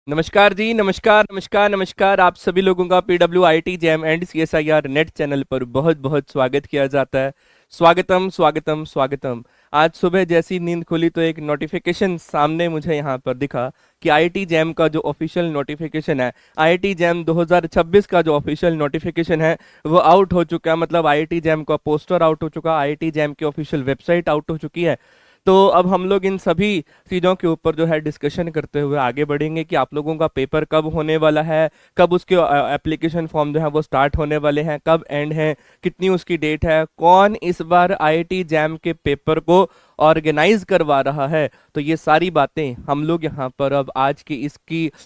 नमस्कार जी, नमस्कार नमस्कार नमस्कार। आप सभी लोगों का PWIT jam and CSIR net channel पर बहुत बहुत स्वागत किया जाता है। स्वागतम स्वागतम स्वागतम। आज सुबह जैसी नींद खुली तो एक नोटिफिकेशन सामने मुझे यहाँ पर दिखा कि IIT जैम का जो ऑफिशियल नोटिफिकेशन है, IIT जैम 2026 का जो ऑफिशियल नोटिफिकेशन है वो आउट हो चुका है। मतलब IIT जैम का पोस्टर आउट हो चुका है, IIT जैम की ऑफिशियल वेबसाइट आउट हो चुकी है। तो अब हम लोग इन सभी चीज़ों के ऊपर जो है डिस्कशन करते हुए आगे बढ़ेंगे कि आप लोगों का पेपर कब होने वाला है, कब उसके एप्लीकेशन फॉर्म जो है वो स्टार्ट होने वाले हैं, कब एंड है, कितनी उसकी डेट है, कौन इस बार IIT जैम के पेपर को ऑर्गेनाइज करवा रहा है। तो ये सारी बातें हम लोग यहाँ पर अब आज की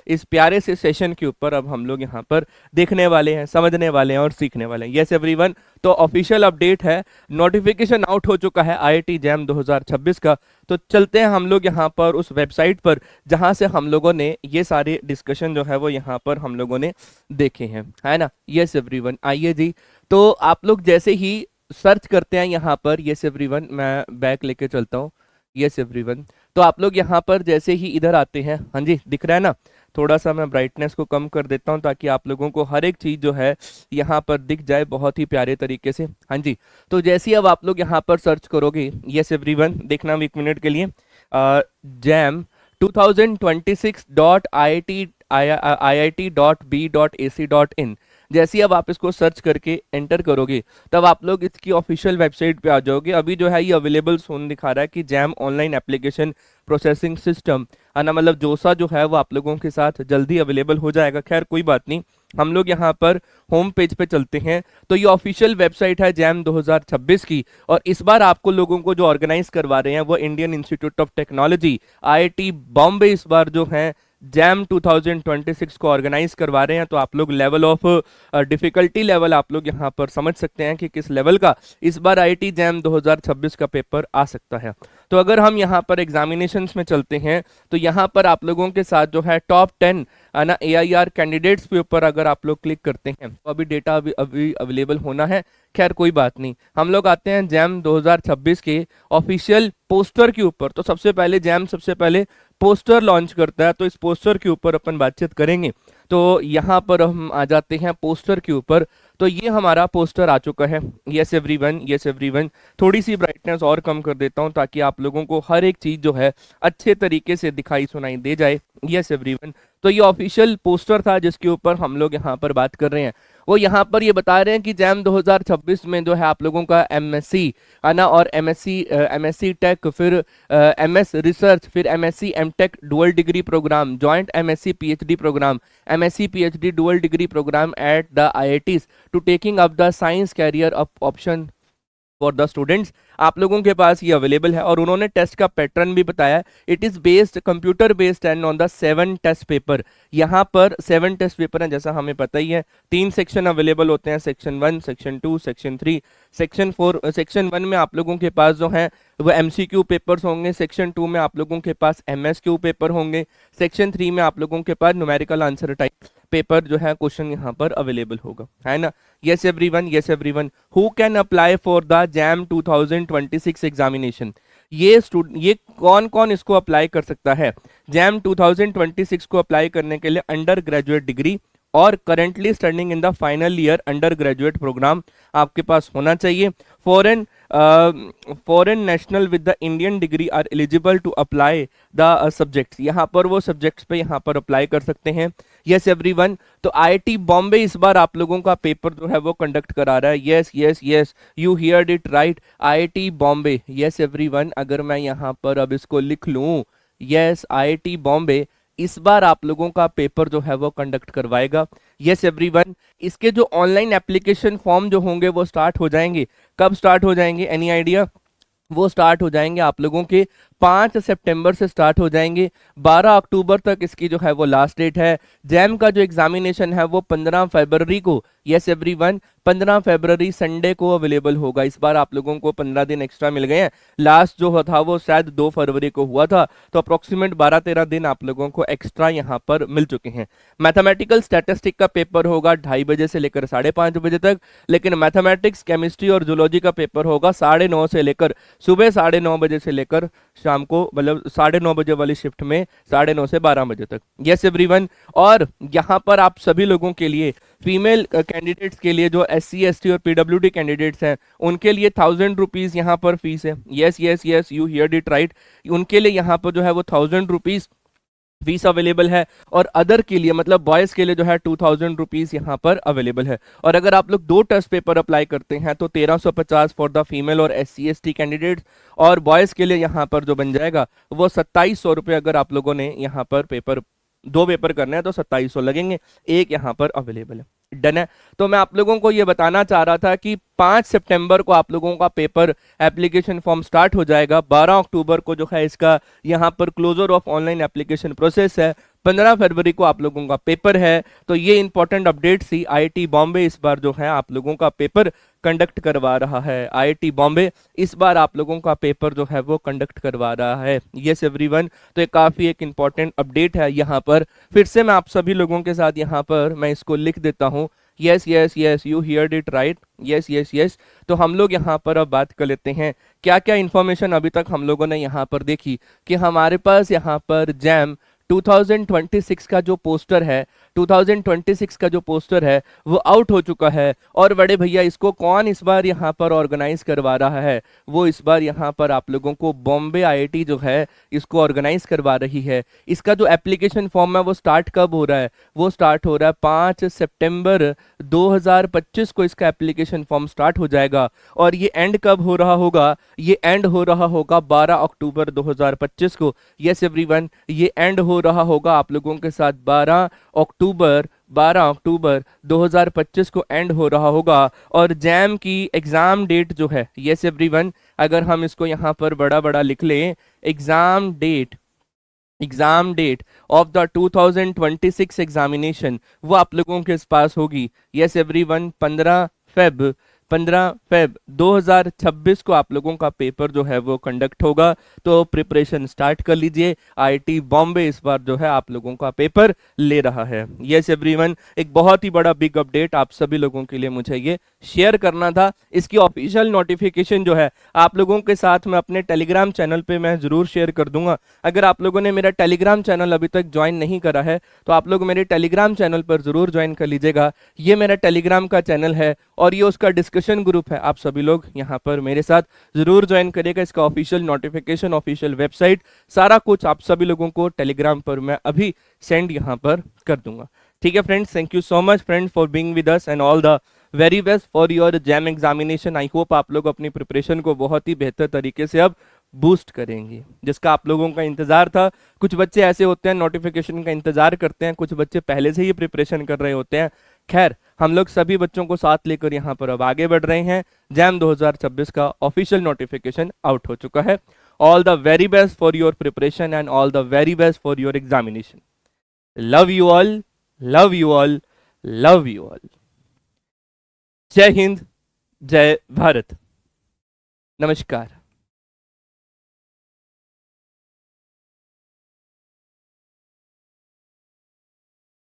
इस प्यारे से सेशन के ऊपर अब हम लोग यहाँ पर देखने वाले हैं, समझने वाले हैं और सीखने वाले हैं। यस एवरीवन, तो ऑफिशियल अपडेट है, नोटिफिकेशन आउट हो चुका है IIT जैम 2026 का। तो चलते हैं हम लोग यहाँ पर उस वेबसाइट पर जहाँ से हम लोगों ने ये सारे डिस्कशन जो है वो यहाँ पर हम लोगों ने देखे हैं, है ना। यस एवरीवन, आइए जी। तो आप लोग जैसे ही सर्च करते हैं यहाँ पर, यस एवरीवन, मैं बैक लेके चलता हूँ। यस एवरीवन, तो आप लोग यहाँ पर जैसे ही इधर आते हैं, हाँ जी दिख रहा है ना। थोड़ा सा मैं ब्राइटनेस को कम कर देता हूँ ताकि आप लोगों को हर एक चीज़ जो है यहाँ पर दिख जाए बहुत ही प्यारे तरीके से। हाँ जी, तो जैसे ही अब आप लोग यहाँ पर सर्च करोगे, यस एवरीवन, देखना एक मिनट के लिए, जैम 2026.iit.b.ac.in, जैसे ही अब आप इसको सर्च करके एंटर करोगे तब आप लोग इसकी ऑफिशियल वेबसाइट पे आ जाओगे। अभी जो है ये अवेलेबल सोन दिखा रहा है कि jam online application processing system, है ना, मतलब जोसा जो है वो आप लोगों के साथ जल्दी अवेलेबल हो जाएगा। खैर कोई बात नहीं, हम लोग यहाँ पर होम पेज पे चलते हैं। तो ये ऑफिशियल वेबसाइट है जैम 2026 की, और इस बार आपको लोगों को जो ऑर्गेनाइज करवा रहे हैं वो Indian institute of technology IIT Bombay इस बार जो है जैम 2026 को ऑर्गेनाइज करवा रहे हैं। तो आप लोग लेवल ऑफ डिफिकल्टी लेवल आप लोग यहाँ पर समझ सकते हैं कि किस लेवल का इस बार IIT जैम 2026 का पेपर आ सकता है। तो अगर हम यहाँ पर एग्जामिनेशंस में चलते हैं तो यहाँ पर आप लोगों के साथ जो है टॉप 10 ना AIR कैंडिडेट्स के ऊपर अगर आप लोग क्लिक करते हैं तो अभी डेटा अभी अवेलेबल होना है। खैर कोई बात नहीं, हम लोग आते हैं जैम 2026 के ऑफिशियल पोस्टर के ऊपर। तो सबसे पहले जैम सबसे पहले पोस्टर लॉन्च करता है, तो इस पोस्टर के ऊपर अपन बातचीत करेंगे। तो यहाँ पर हम आ जाते हैं पोस्टर के ऊपर। तो ये हमारा पोस्टर आ चुका है। यस एवरीवन, यस एवरीवन, थोड़ी सी ब्राइटनेस और कम कर देता हूँ ताकि आप लोगों को हर एक चीज़ जो है अच्छे तरीके से दिखाई सुनाई दे जाए। यस एवरीवन, तो ये ऑफिशियल पोस्टर था जिसके ऊपर हम लोग यहाँ पर बात कर रहे हैं। वो यहाँ पर ये बता रहे हैं कि जैम 2026 में जो है आप लोगों का MSc, है ना, और MSc टेक, फिर MS रिसर्च, फिर MSc MTech dual degree programme, joint MSc PhD programme, MSc PhD dual degree programme at the IITs to taking up the science career option for the students, आप लोगों के पास ये available है। और उन्होंने test का pattern भी बताया, it is based computer based and on the 7 test paper. यहाँ पर 7 टेस्ट पेपर हैं, जैसा हमें पता ही है। 3 सेक्शन अवेलेबल होते हैं, section 1, section 2, section 3, section 4। Section 1 में आप लोगों के पास जो है वो MCQ पेपर्स होंगे, सेक्शन 2 में आप लोगों के पास MSQ पेपर होंगे, सेक्शन 3 में आप लोगों के पास न्यूमेरिकल आंसर टाइप पेपर जो है क्वेश्चन यहाँ पर अवेलेबल होगा, है ना। Yes everyone, yes everyone, who can apply for the jam 2026 examination, ये कौन कौन इसको अप्लाई कर सकता है। जैम 2026 को अप्लाई करने के लिए अंडर ग्रेजुएट डिग्री और currently studying in the final year undergraduate programme आपके पास होना चाहिए। Foreign national with the Indian degree are eligible to apply the subjects, यहाँ पर वो सब्जेक्ट्स पे यहाँ पर अप्लाई कर सकते हैं। यस एवरीवन, तो IIT बॉम्बे इस बार आप लोगों का पेपर जो है वो कंडक्ट करा रहा है। Yes yes yes, you heard it right, IIT Bombay. Yes everyone, अगर मैं यहाँ पर अब इसको लिख लूँ, यस IIT बॉम्बे इस बार आप लोगों का पेपर जो है वो कंडक्ट करवाएगा। यस एवरीवन, इसके जो ऑनलाइन एप्लीकेशन फॉर्म जो होंगे वो स्टार्ट हो जाएंगे। कब स्टार्ट हो जाएंगे, एनी आइडिया? वो स्टार्ट हो जाएंगे आप लोगों के 5 सितंबर से स्टार्ट हो जाएंगे। 12 अक्टूबर तक इसकी जो है वो लास्ट डेट है। जैम का जो एग्जामिनेशन है वो 15 फरवरी को, यस एवरीवन, 15 फरवरी संडे को अवेलेबल होगा। इस बार आप लोगों को 15 दिन एक्स्ट्रा मिल गए हैं। लास्ट जो था वो शायद 2 फरवरी को हुआ था, तो अप्रोक्सीमेट 12-13 दिन आप लोगों को एक्स्ट्रा यहाँ पर मिल चुके हैं। मैथमेटिकल स्टैटिस्टिक का पेपर होगा 2:30 बजे से लेकर 5:30 बजे तक, लेकिन मैथमेटिक्स, केमिस्ट्री और जूलॉजी का पेपर होगा 9:30 से लेकर सुबह 9:30 बजे से लेकर शाम को, मतलब 9:30 बजे वाली शिफ्ट में 9:30 से 12 बजे तक। Yes everyone. और यहाँ पर आप सभी लोगों के लिए, फीमेल कैंडिडेट्स के लिए, जो SC ST और PWD कैंडिडेट्स हैं, उनके लिए 1000 रुपीज़ यहाँ पर फीस है। Yes yes yes, you heard it right. उनके लिए यहाँ पर जो है वो 1000 रुपीज़ फीस अवेलेबल है। और अदर के लिए, मतलब बॉयज़ के लिए जो है 2000 रुपीज़ यहाँ पर अवेलेबल है। और अगर आप लोग 2 टेस्ट पेपर अप्लाई करते हैं तो 1350 फॉर द फीमेल और SC ST कैंडिडेट्स, और बॉयज़ के लिए यहाँ पर जो बन जाएगा वो 2700 रुपये। अगर आप लोगों ने यहाँ पर 2 पेपर करने हैं तो 2700 लगेंगे। एक यहाँ पर अवेलेबल है। डन है। तो मैं आप लोगों को ये बताना चाह रहा था कि 5 सितंबर को आप लोगों का पेपर एप्लीकेशन फॉर्म स्टार्ट हो जाएगा। 12 अक्टूबर को जो है इसका यहाँ पर closure of online application process है। 15 फरवरी को आप लोगों का पेपर है। तो ये इंपॉर्टेंट अपडेट थी। IIT बॉम्बे इस बार जो है आप लोगों का पेपर कंडक्ट करवा रहा है। IIT बॉम्बे इस बार आप लोगों का पेपर जो है वो कंडक्ट करवा रहा है। Yes everyone. तो ये काफ़ी एक इंपॉर्टेंट अपडेट है। यहाँ पर फिर से मैं आप सभी लोगों के साथ यहाँ पर मैं इसको लिख देता हूँ। Yes yes yes, you heard it right. Yes yes yes. तो हम लोग यहाँ पर अब बात कर लेते हैं क्या क्या इंफॉर्मेशन अभी तक हम लोगों ने यहाँ पर देखी। कि हमारे पास यहाँ पर जैम 2026 का जो पोस्टर है, 2026 का जो पोस्टर है वो आउट हो चुका है। और बड़े भैया इसको कौन इस बार यहाँ पर ऑर्गेनाइज करवा रहा है? वो इस बार यहाँ पर आप लोगों को बॉम्बे IIT जो है इसको ऑर्गेनाइज करवा रही है। इसका जो एप्लीकेशन फॉर्म है वो स्टार्ट कब हो रहा है? वो स्टार्ट हो रहा है 5 सितंबर 2025 को इसका एप्लीकेशन फॉर्म स्टार्ट हो जाएगा। और ये एंड कब हो रहा होगा? ये एंड हो रहा होगा 12 अक्टूबर 2025 को। यस एवरीवन, ये एंड हो रहा होगा आप लोगों के साथ 12 अक्टूबर 2025 को एंड हो रहा होगा। और जैम की एग्जाम डेट जो है, यस एवरीवन, अगर हम इसको यहाँ पर बड़ा बड़ा लिख लें, exam date of the 2026 examination वो आप लोगों के पास होगी। यस एवरीवन, 15 फेब 2026 को आप लोगों का पेपर जो है वो कंडक्ट होगा। तो प्रिपरेशन स्टार्ट कर लीजिए। IIT बॉम्बे इस बार जो है आप लोगों का पेपर ले रहा है। यस एवरीवन, एक बहुत ही बड़ा बिग अपडेट आप सभी लोगों के लिए मुझे ये शेयर करना था। इसकी ऑफिशियल नोटिफिकेशन जो है आप लोगों के साथ मैं अपने टेलीग्राम चैनल पे मैं जरूर शेयर कर दूंगा। अगर आप लोगों ने मेरा टेलीग्राम चैनल अभी तक ज्वाइन नहीं करा है तो आप लोग मेरे टेलीग्राम चैनल पर जरूर ज्वाइन कर लीजिएगा। ये मेरा टेलीग्राम का चैनल है और ये उसका डिस्कशन ग्रुप है। आप सभी लोग यहाँ पर मेरे साथ जरूर ज्वाइन करिएगा। इसका ऑफिशियल नोटिफिकेशन, ऑफिशियल वेबसाइट, सारा कुछ आप सभी लोगों को टेलीग्राम पर मैं अभी सेंड यहाँ पर कर दूंगा। ठीक है friends, thank you so much friends for being with us and all the very best for your jam examination. I hope आप लोग अपनी प्रिपरेशन को बहुत ही बेहतर तरीके से अब बूस्ट करेंगे, जिसका आप लोगों का इंतजार था। कुछ बच्चे ऐसे होते हैं नोटिफिकेशन का इंतजार करते हैं, कुछ बच्चे पहले से ही प्रिपरेशन कर रहे होते हैं। खैर, हम लोग सभी बच्चों को साथ लेकर यहाँ पर अब आगे बढ़ रहे हैं। जैम 2026 का ऑफिशियल नोटिफिकेशन आउट हो चुका है। All the very best for your preparation and all the very best for your examination. Love you all, love you all, love you all. जय हिंद, जय भारत, नमस्कार।